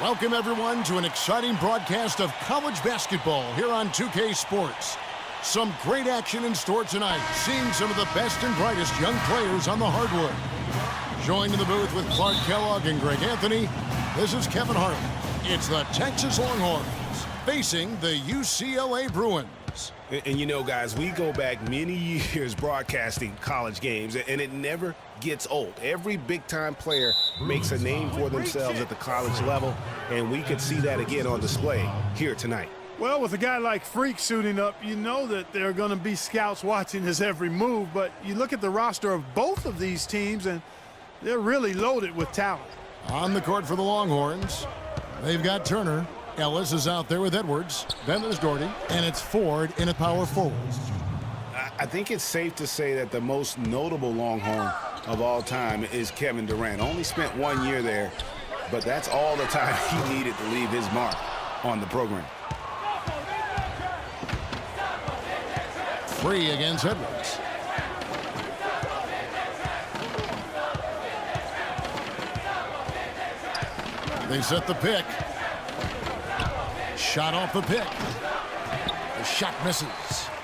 Welcome, everyone, to an exciting broadcast of college basketball here on 2K Sports. Some great action in store tonight, seeing some of the best and brightest young players on the hardwood. Joined in the booth with Clark Kellogg and Greg Anthony, this is Kevin Hart. It's the Texas Longhorns facing the UCLA Bruins. And you know, guys, we go back many years broadcasting college games, and it never gets old. Every big-time player makes a name for themselves at the college level, and we could see that again on display here tonight. Well, with a guy like Freak suiting up, you know that there are going to be scouts watching his every move, but you look at the roster of both of these teams, and they're really loaded with talent. On the court for the Longhorns, they've got Turner. Ellis is out there with Edwards. Then there's Doherty, and it's Ford in a power forward. I think it's safe to say that the most notable Longhorn of all time is Kevin Durant. Only spent 1 year there, but that's all the time he needed to leave his mark on the program. Free against Edwards. They set the pick. Shot off the pick. The shot misses.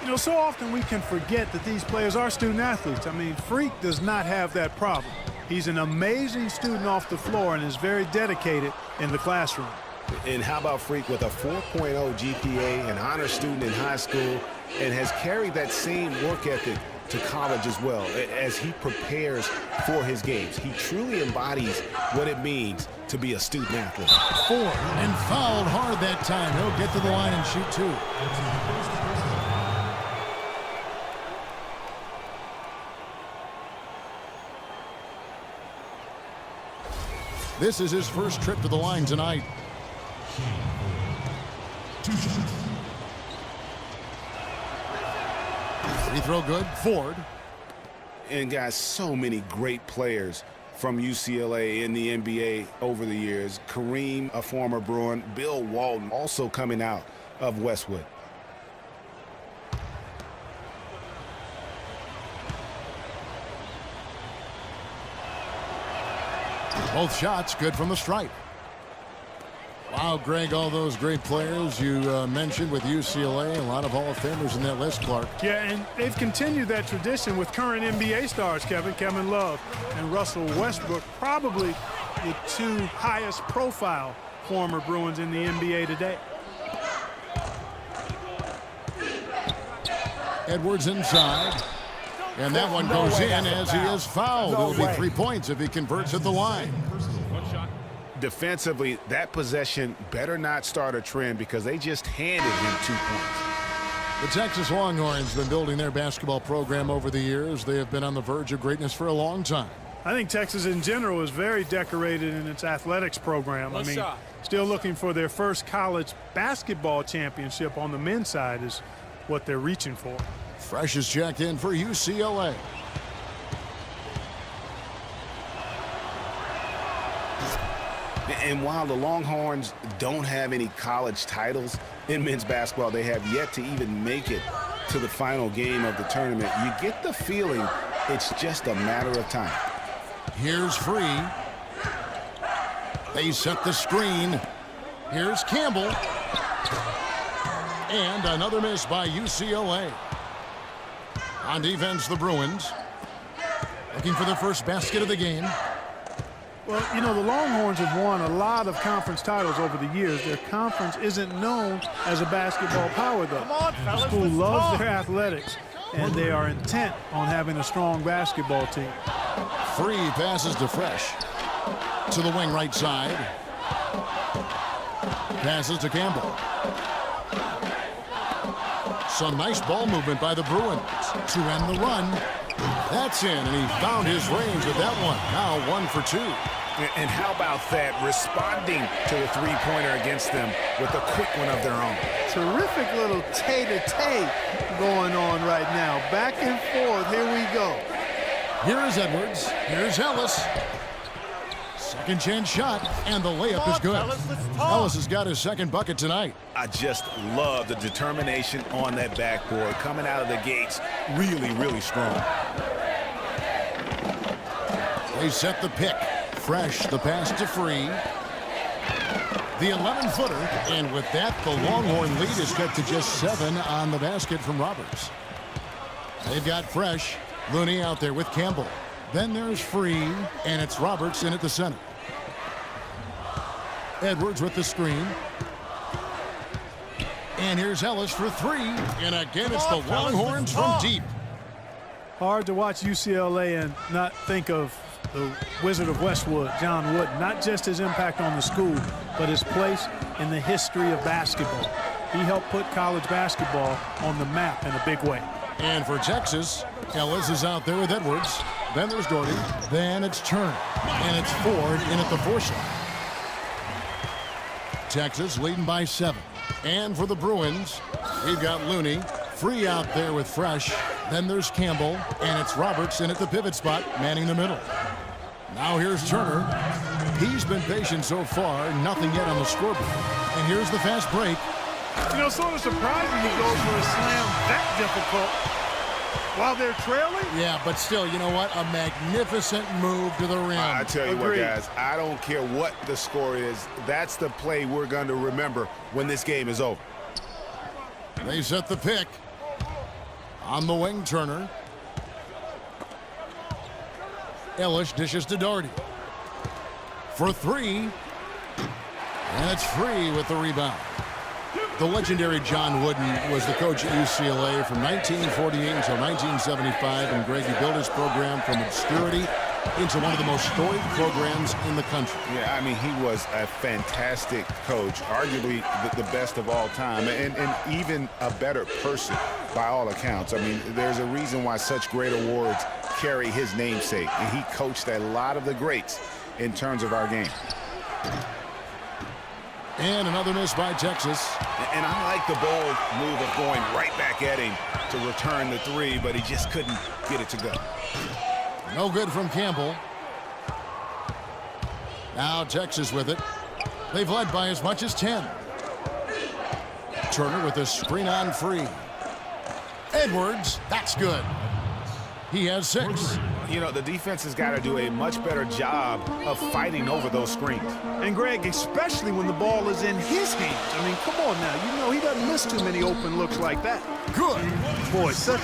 You know, so often we can forget that these players are student athletes. I mean, Freak does not have that problem. He's an amazing student off the floor and is very dedicated in the classroom. And how about Freak with a 4.0 GPA, an honor student in high school, and has carried that same work ethic to college as well as he prepares for his games. He truly embodies what it means to be a student athlete. Ford, and fouled hard that time. He'll get to the line and shoot two. This is his first trip to the line tonight. Free throw good. Ford. And guys, so many great players from UCLA in the NBA over the years. Kareem, a former Bruin. Bill Walton, also coming out of Westwood. Both shots good from the stripe. Wow, Greg, all those great players you mentioned with UCLA, a lot of Hall of Famers in that list, Clark. Yeah, and they've continued that tradition with current NBA stars, Kevin Love and Russell Westbrook, probably the two highest profile former Bruins in the NBA today. Edwards inside. And that one goes in as he is fouled. It'll be 3 points if he converts at the line. Defensively, that possession better not start a trend because they just handed him 2 points. The Texas Longhorns have been building their basketball program over the years. They have been on the verge of greatness for a long time. I think Texas in general is very decorated in its athletics program. I mean, still looking for their first college basketball championship on the men's side is what they're reaching for. Fresh is checked in for UCLA. And while the Longhorns don't have any college titles in men's basketball, they have yet to even make it to the final game of the tournament. You get the feeling it's just a matter of time. Here's Free. They set the screen. Here's Campbell. And another miss by UCLA. On defense, the Bruins looking for their first basket of the game. Well, you know, the Longhorns have won a lot of conference titles over the years. Their conference isn't known as a basketball power, though. The school loves their athletics, and they are intent on having a strong basketball team. Free passes to Fresh. To the wing right side. Passes to Campbell. Some nice ball movement by the Bruins to end the run. That's in, and he found his range with that one. Now 1 for 2. And how about that, responding to the three-pointer against them with a quick one of their own. Terrific little tay-to-tay going on right now. Back and forth. Here we go. Here is Edwards. Here's Ellis. Second chance shot, and the layup is good. Ellis has got his second bucket tonight. I just love the determination on that backboard. Coming out of the gates, really, really strong. They set the pick. Fresh, the pass to Free. the 11-footer. And with that, the Longhorn lead is cut to just 7 on the basket from Roberts. They've got Fresh. Looney out there with Campbell. Then there's Free, and it's Roberts in at the center. Edwards with the screen. And here's Ellis for 3. And again, it's the Longhorns from deep. Hard to watch UCLA and not think of the Wizard of Westwood, John Wooden. Not just his impact on the school, but his place in the history of basketball. He helped put college basketball on the map in a big way. And for Texas, Ellis is out there with Edwards. Then there's Doherty. Then it's Turner. And it's Ford in at the 4 slot. Texas leading by 7. And for the Bruins, we've got Looney. Free out there with Fresh. Then there's Campbell. And it's Roberts in at the pivot spot, manning the middle. Now here's Turner. He's been patient so far. Nothing yet on the scoreboard. And here's the fast break. You know, sort of surprising he goes for a slam that difficult while they're trailing. Yeah, but still, you know what? A magnificent move to the rim. I tell you what, guys, I don't care what the score is. That's the play we're going to remember when this game is over. They set the pick. On the wing, Turner. Ellis dishes to Doherty. For 3. And it's Free with the rebound. The legendary John Wooden was the coach at UCLA from 1948 until 1975, and Greg, he built his program from obscurity into one of the most storied programs in the country. Yeah, I mean, he was a fantastic coach, arguably the best of all time, and even a better person by all accounts. I mean, there's a reason why such great awards carry his namesake, and he coached a lot of the greats in terms of our game. And another miss by Texas. And I like the bold move of going right back at him to return the 3, but he just couldn't get it to go. No good from Campbell. Now Texas with it. They've led by as much as 10. Turner with a screen on Free. Edwards, that's good. He has 6. You know, the defense has got to do a much better job of fighting over those screens. And Greg, especially when the ball is in his hands. I mean, come on now. You know, he doesn't miss too many open looks like that. Good. Boy, such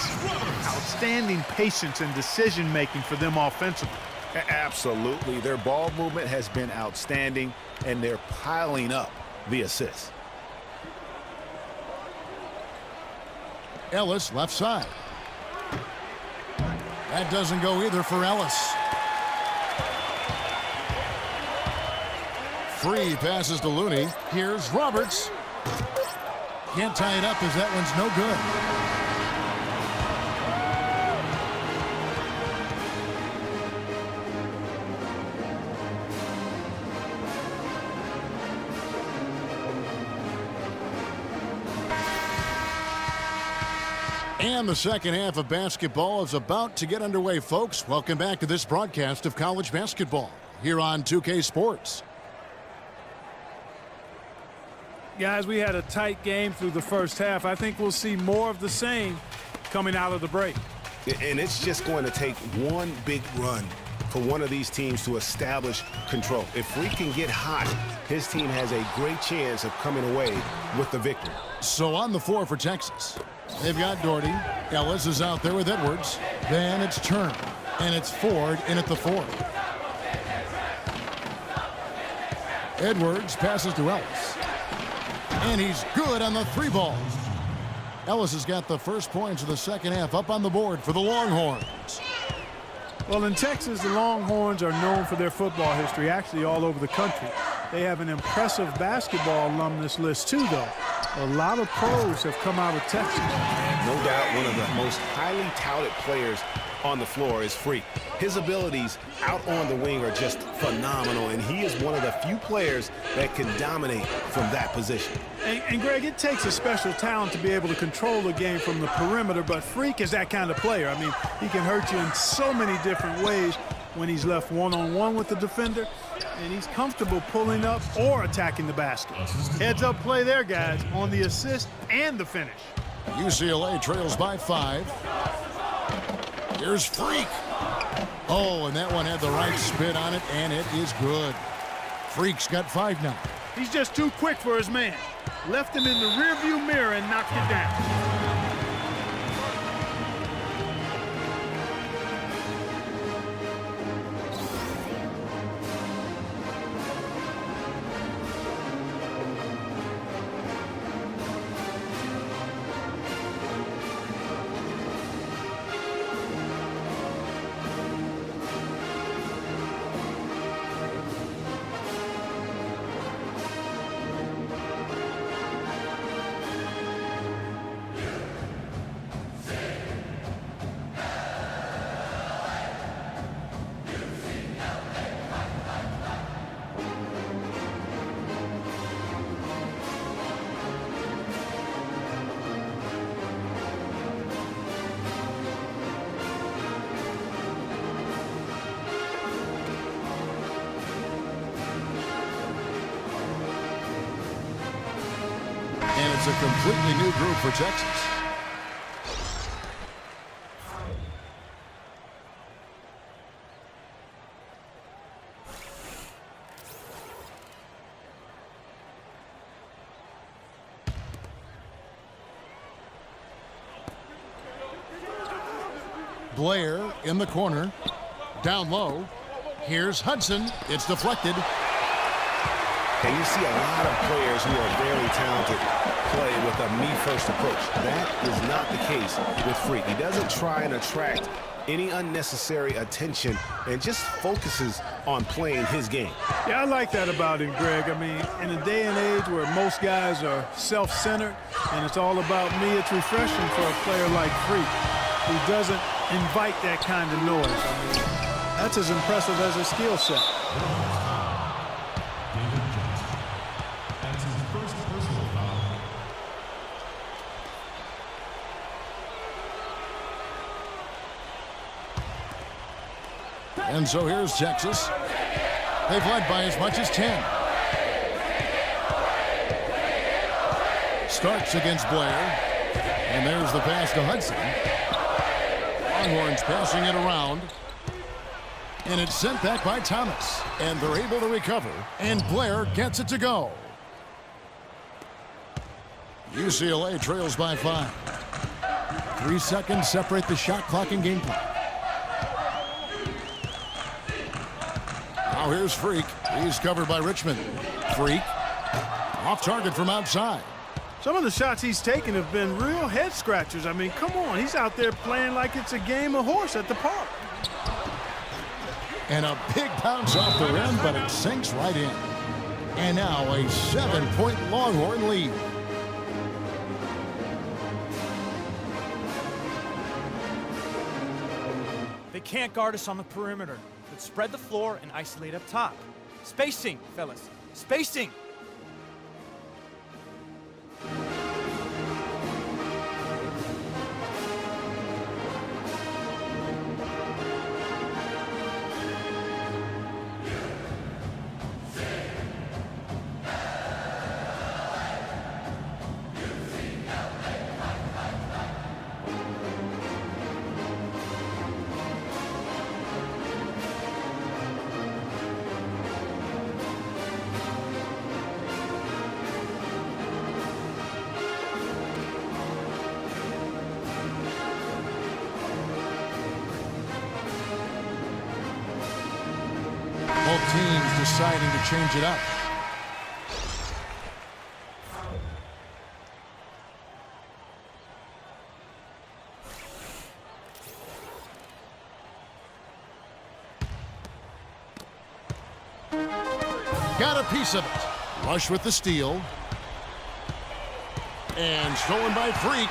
outstanding patience and decision-making for them offensively. Absolutely. Their ball movement has been outstanding, and they're piling up the assists. Ellis, left side. That doesn't go either for Ellis. Free passes to Looney. Here's Roberts. Can't tie it up as that one's no good. And the second half of basketball is about to get underway, folks. Welcome back to this broadcast of college basketball here on 2K Sports. Guys, we had a tight game through the first half. I think we'll see more of the same coming out of the break. And it's just going to take one big run for one of these teams to establish control. If we can get hot, his team has a great chance of coming away with the victory. So on the floor for Texas, they've got Doherty. Ellis is out there with Edwards. Then it's Turner. And it's Ford in at the 4. Edwards passes to Ellis. And he's good on the 3 ball. Ellis has got the first points of the second half up on the board for the Longhorns. Well, in Texas, the Longhorns are known for their football history, actually all over the country. They have an impressive basketball alumnus list, too, though. A lot of pros have come out of Texas. No doubt one of the most highly touted players on the floor is Free. His abilities out on the wing are just phenomenal, and he is one of the few players that can dominate from that position. And Greg, it takes a special talent to be able to control the game from the perimeter, but Freak is that kind of player. I mean, he can hurt you in so many different ways when he's left one-on-one with the defender, and he's comfortable pulling up or attacking the basket. Heads-up play there, guys, on the assist and the finish. UCLA trails by 5. Here's Freak. Oh, and that one had the right spin on it, and it is good. Freak's got 5 now. He's just too quick for his man. Left him in the rearview mirror and knocked it down. And it's a completely new group for Texas. Blair in the corner. Down low. Here's Hudson. It's deflected. And you see a lot of players who are very talented play with a me-first approach. That is not the case with Freak. He doesn't try and attract any unnecessary attention and just focuses on playing his game. Yeah, I like that about him, Greg. I mean, in a day and age where most guys are self-centered and it's all about me, it's refreshing for a player like Freak who doesn't invite that kind of noise. I mean, that's as impressive as a skill set. And so here's Texas. They've led by as much as 10. Starks against Blair. And there's the pass to Hudson. Longhorns passing it around. And it's sent back by Thomas. And they're able to recover. And Blair gets it to go. UCLA trails by 5. 3 seconds separate the shot clock and game clock. Now here's Freak. He's covered by Richmond. Freak off target from outside. Some of the shots he's taken have been real head scratchers. I mean, come on. He's out there playing like it's a game of horse at the park. And a big bounce off the rim, but it sinks right in. And now a 7-point Longhorn lead. They can't guard us on the perimeter. Let's spread the floor and isolate up top. Spacing, fellas. Spacing. Both teams deciding to change it up. Got a piece of it. Rush with the steal. And stolen by Freak.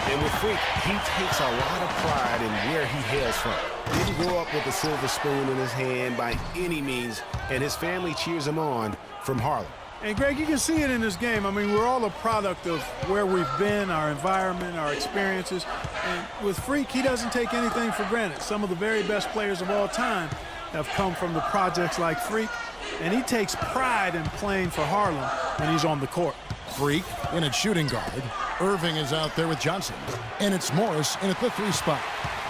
And with Freak, he takes a lot of pride in where he hails from. Didn't grow up with a silver spoon in his hand by any means, and his family cheers him on from Harlem. And, Greg, you can see it in this game. I mean, we're all a product of where we've been, our environment, our experiences. And with Freak, he doesn't take anything for granted. Some of the very best players of all time have come from the projects like Freak, and he takes pride in playing for Harlem when he's on the court. Freak in at shooting guard. Irving is out there with Johnson. And it's Morris in at the 3 spot.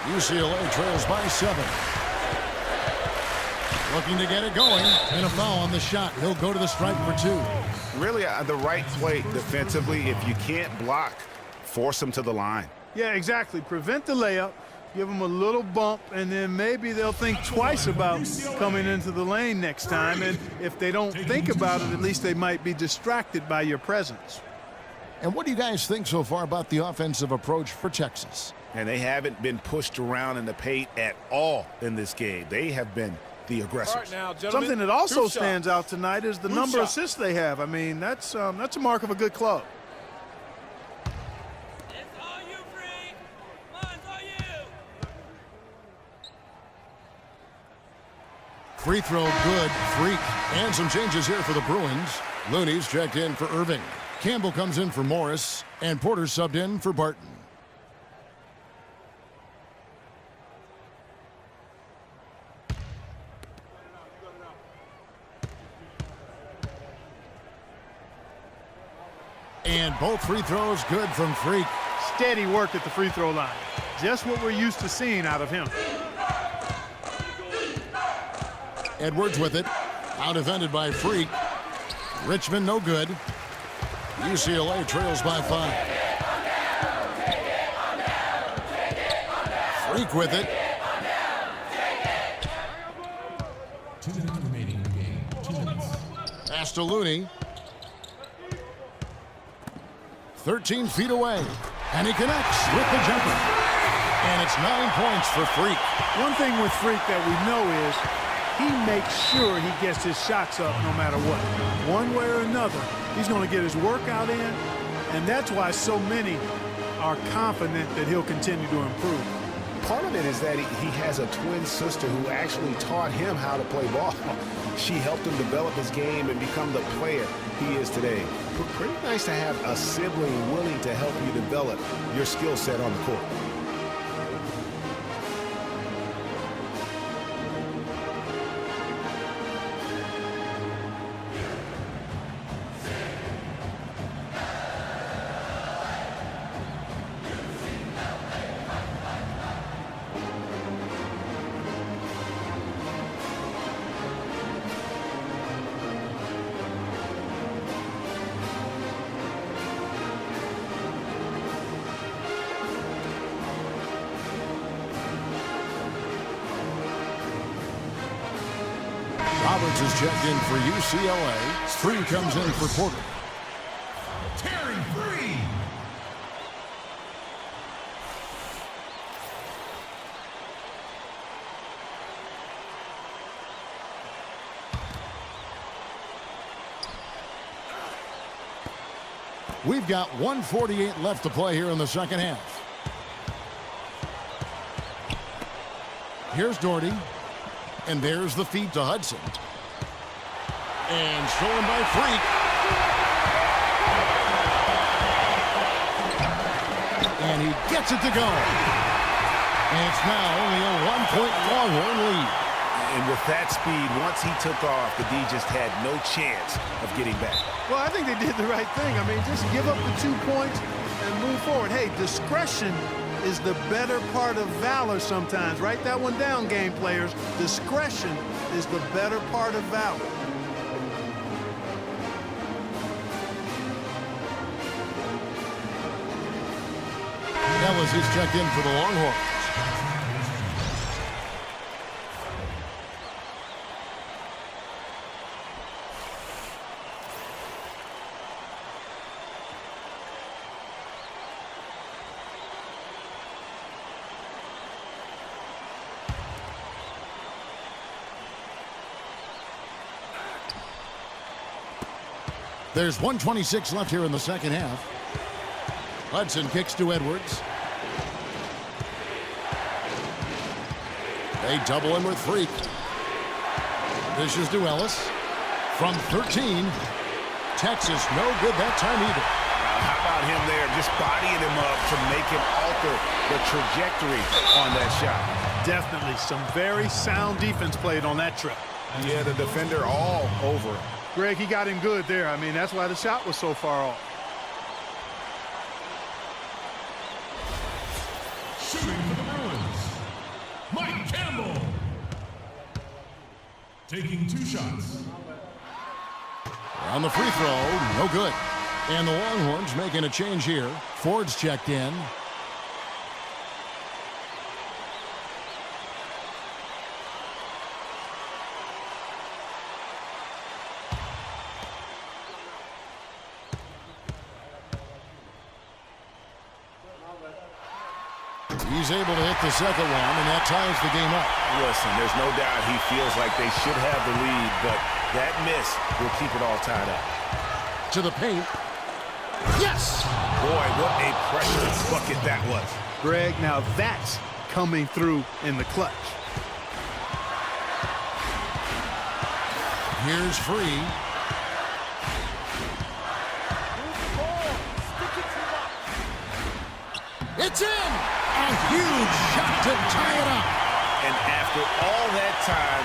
UCLA trails by 7. Looking to get it going, and a foul on the shot. He'll go to the stripe for 2. Really the right play defensively. If you can't block, force them to the line. Yeah, exactly. Prevent the layup, give them a little bump, and then maybe they'll think twice about coming into the lane next time. And if they don't think about it, at least they might be distracted by your presence. And what do you guys think so far about the offensive approach for Texas? And they haven't been pushed around in the paint at all in this game. They have been the aggressors. Now, Something that also stands out tonight is the number of assists they have. I mean, that's a mark of a good club. It's all you, Freak. Mine's all you. Free throw good, Freak. And some changes here for the Bruins. Looney's checked in for Irving. Campbell comes in for Morris. And Porter subbed in for Barton. And both free throws good from Freak. Steady work at the free throw line. Just what we're used to seeing out of him. Edwards with it. Out defended by Freak. Richmond no good. UCLA trails by 5. Freak with it. 2 minutes remaining in the game. 2 minutes. Pass to Looney. 13 feet away. And he connects with the jumper. And it's 9 points for Freak. One thing with Freak that we know is he makes sure he gets his shots up no matter what. One way or another, he's going to get his workout in, and that's why so many are confident that he'll continue to improve. Part of it is that he has a twin sister who actually taught him how to play ball. She helped him develop his game and become the player he is today. Pretty nice to have a sibling willing to help you develop your skill set on the court. Roberts is checked in for UCLA. Free comes in for Porter. Tearing free. We've got 1:48 left to play here in the second half. Here's Doherty. And there's the feed to Hudson. And stolen by Freak. And he gets it to go. And it's now only a 1-point Longhorn lead. And with that speed, once he took off, the D just had no chance of getting back. Well, I think they did the right thing. I mean, just give up the 2 points and move forward. Hey, discretion is the better part of valor sometimes. Write that one down, game players. Discretion is the better part of valor. Ellis is checked in for the Longhorns. There's 1:26 left here in the second half. Hudson kicks to Edwards. They double him with Freak. Dishes to Ellis. From 13. Texas no good that time either. How about him there just bodying him up to make him alter the trajectory on that shot? Definitely some very sound defense played on that trip. Yeah, the defender all over him. Greg, he got him good there. I mean, that's why the shot was so far off. Shooting for the Bruins, Mike Campbell. Taking 2 shots. On the free throw, no good. And the Longhorns making a change here. Ford's checked in. He's able to hit the second one, and that ties the game up. Listen, there's no doubt he feels like they should have the lead, but that miss will keep it all tied up. To the paint. Yes! Boy, what a precious bucket that was. Greg, now that's coming through in the clutch. Here's Free. It's in! A huge shot to tie it up. And after all that time,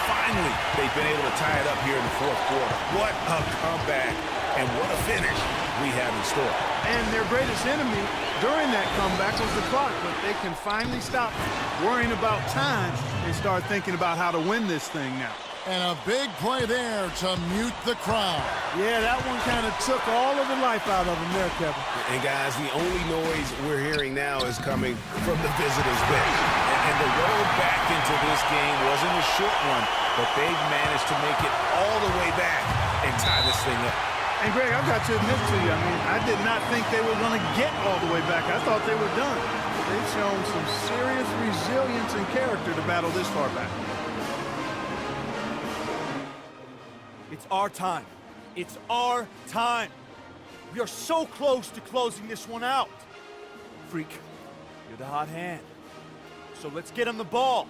finally, they've been able to tie it up here in the fourth quarter. What a comeback, and what a finish we have in store. And their greatest enemy during that comeback was the clock, but they can finally stop worrying about time and start thinking about how to win this thing now. And a big play there to mute the crowd. Yeah, that one kind of took all of the life out of them there, Kevin. And guys, the only noise we're hearing now is coming from the visitors' bench. And the road back into this game wasn't a short one, but they've managed to make it all the way back and tie this thing up. And Greg, I've got to admit to you, I mean, I did not think they were going to get all the way back. I thought they were done. They've shown some serious resilience and character to battle this far back. It's our time. It's our time. We are so close to closing this one out. Freak, you're the hot hand. So let's get him the ball.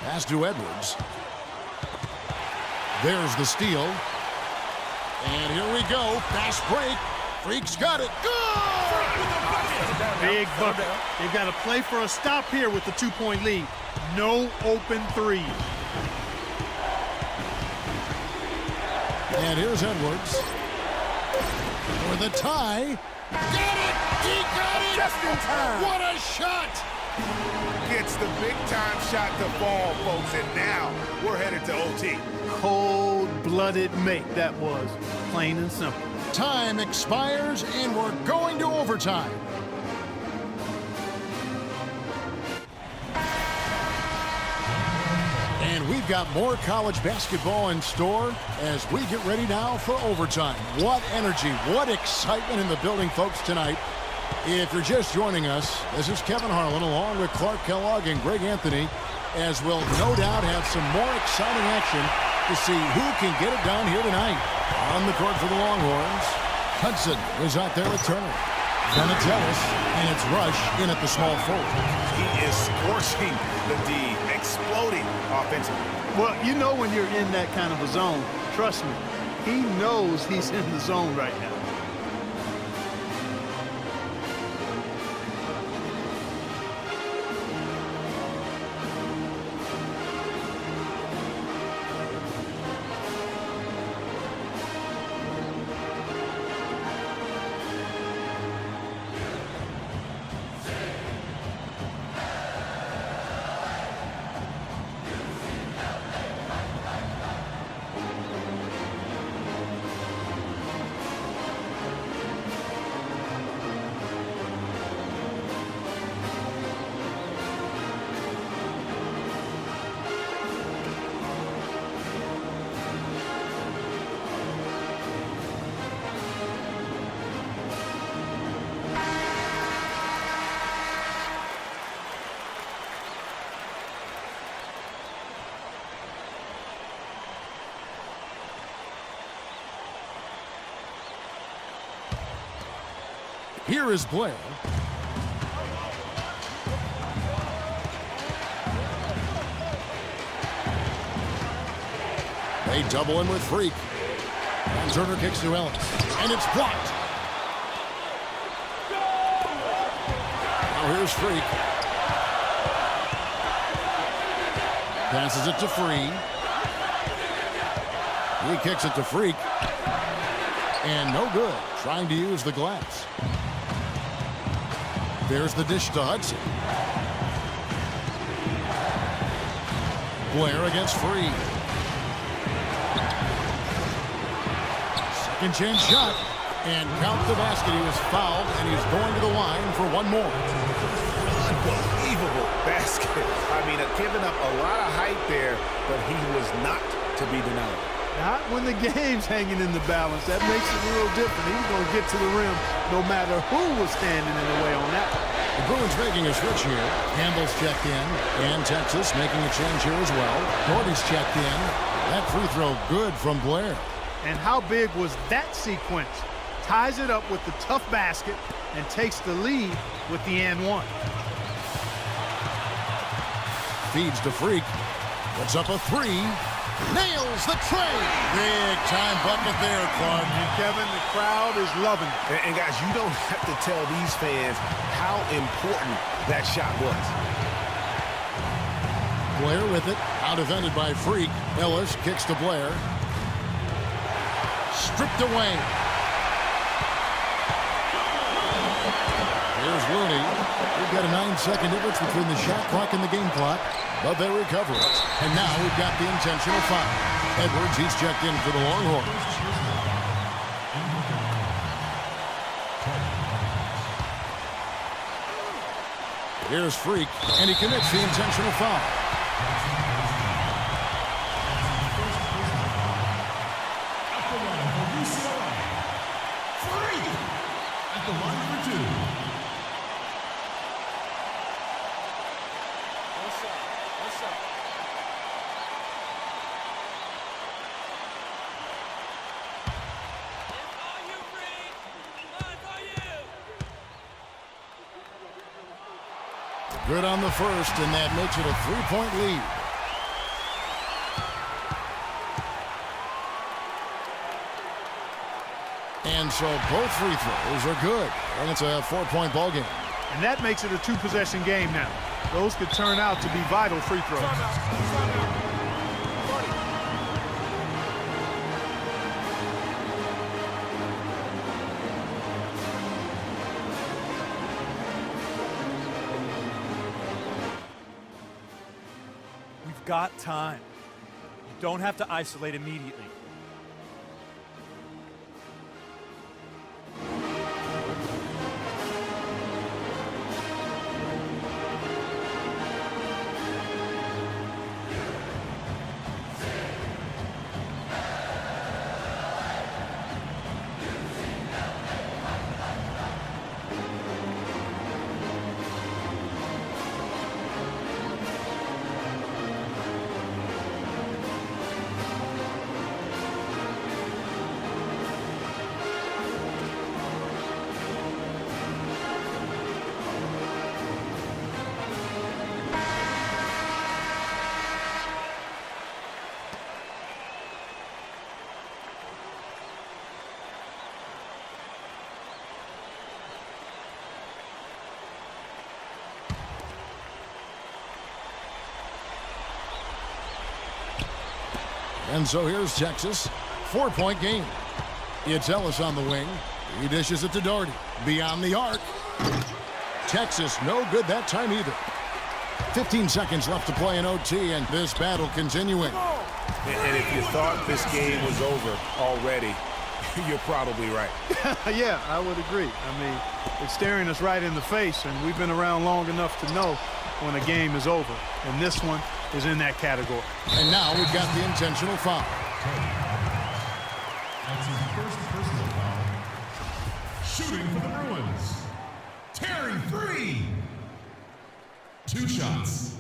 Pass to Edwards. There's the steal. And here we go. Fast break. Freak's got it. Good! Big bucket. They've got to play for a stop here with the 2-point lead. No open threes. And here's Edwards. For the tie. Got it! He got it! Just in time. What a shot! Gets the big-time shot to fall, folks, and now we're headed to OT. Cold-blooded make that was. Plain and simple. Time expires, and we're going to overtime. And we've got more college basketball in store as we get ready now for overtime. What energy, what excitement in the building, folks, tonight. If you're just joining us, this is Kevin Harlan along with Clark Kellogg and Greg Anthony, as we'll no doubt have some more exciting action to see who can get it done here tonight. On the court for the Longhorns, Hudson is out there with Turner. Venatellis, and it's Rush in at the small forward. He is scorching the D, exploding offensively. Well, you know when you're in that kind of a zone, trust me, he knows he's in the zone right now. Here is Blair. They double him with Freak. Turner kicks to Ellis, and it's blocked. Now here's Freak. Passes it to Free. He kicks it to Freak. And no good. Trying to use the glass. There's the dish to Hudson. Blair against Free. Second chance shot. And count the basket. He was fouled, and he's going to the line for one more. Unbelievable basket. I mean, giving up a lot of height there, but he was not to be denied. Not when the game's hanging in the balance. That makes it a little different. He's going to get to the rim no matter who was standing in the way on that. The Bruins making a switch here. Campbell's checked in, and Texas making a change here as well. Gordy's checked in. That free throw good from Blair. And how big was that sequence? Ties it up with the tough basket and takes the lead with the and one. Feeds to Freak. Puts up a three. Nails the tray. Big time bucket there, Clark. And Kevin, the crowd is loving it. And guys, you don't have to tell these fans how important that shot was. Blair with it. Out defended by Freak. Ellis kicks to Blair. Stripped away. Here's Looney. We've got a 9-second difference between the shot clock and the game clock, but they recover it. And now we've got the intentional foul. Edwards, he's checked in for the Longhorns. Here's Freak, and he commits the intentional foul. UCLA. Free at the line for two. Good on the first, and that makes it a 3-point lead. And so both free throws are good, and it's a 4-point ball game. And that makes it a two-possession game now. Those could turn out to be vital free throws. We've got time. You don't have to isolate immediately. And so here's Texas. 4-point game. It's Ellis on the wing. He dishes it to Doherty. Beyond the arc. Texas no good that time either. 15 seconds left to play in OT, and this battle continuing. And if you thought this game was over already, you're probably right. Yeah, I would agree. I mean, it's staring us right in the face, and we've been around long enough to know when a game is over. And this one is in that category. And now we've got the intentional foul. That's his first personal foul. Shooting for the Bruins. Tearing free. 2 shots.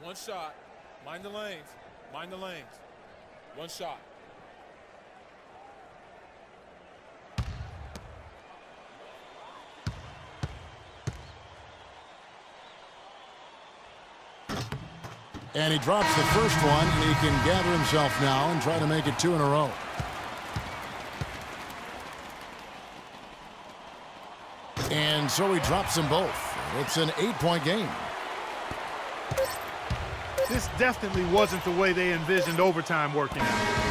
One shot. Mind the lanes. Mind the lanes. One shot. And he drops the first one, and he can gather himself now and try to make it 2 in a row. And so he drops them both. It's an 8-point game. This definitely wasn't the way they envisioned overtime working out.